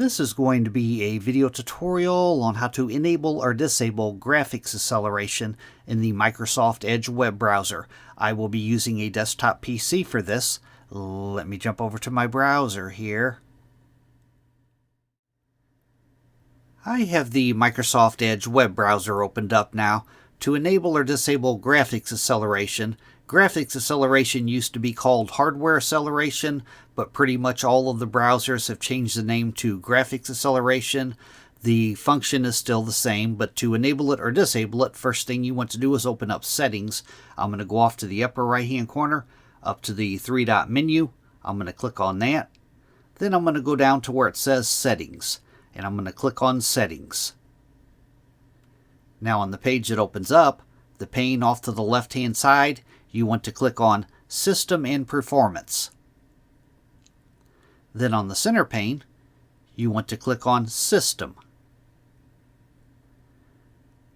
This is going to be a video tutorial on how to enable or disable graphics acceleration in the Microsoft Edge web browser. I will be using a desktop PC for this. Let me jump over to my browser here. I have the Microsoft Edge web browser opened up now. To enable or disable graphics acceleration used to be called hardware acceleration, but pretty much all of the browsers have changed the name to graphics acceleration. The function is still the same, but to enable it or disable it, first thing you want to do is open up Settings. I'm going to go off to the upper right hand corner, up to the three-dot menu. I'm going to click on that. Then I'm going to go down to where it says Settings, and I'm going to click on Settings. Now on the page that opens up, the pane off to the left-hand side, you want to click on System and Performance. Then on the center pane, you want to click on System.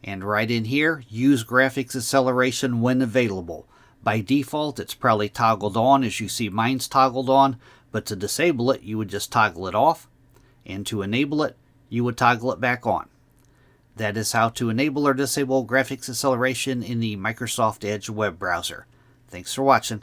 And right in here, use graphics acceleration when available. By default, it's probably toggled on, as you see mine's toggled on, but to disable it, you would just toggle it off. And to enable it, you would toggle it back on. That is how to enable or disable graphics acceleration in the Microsoft Edge web browser. Thanks for watching.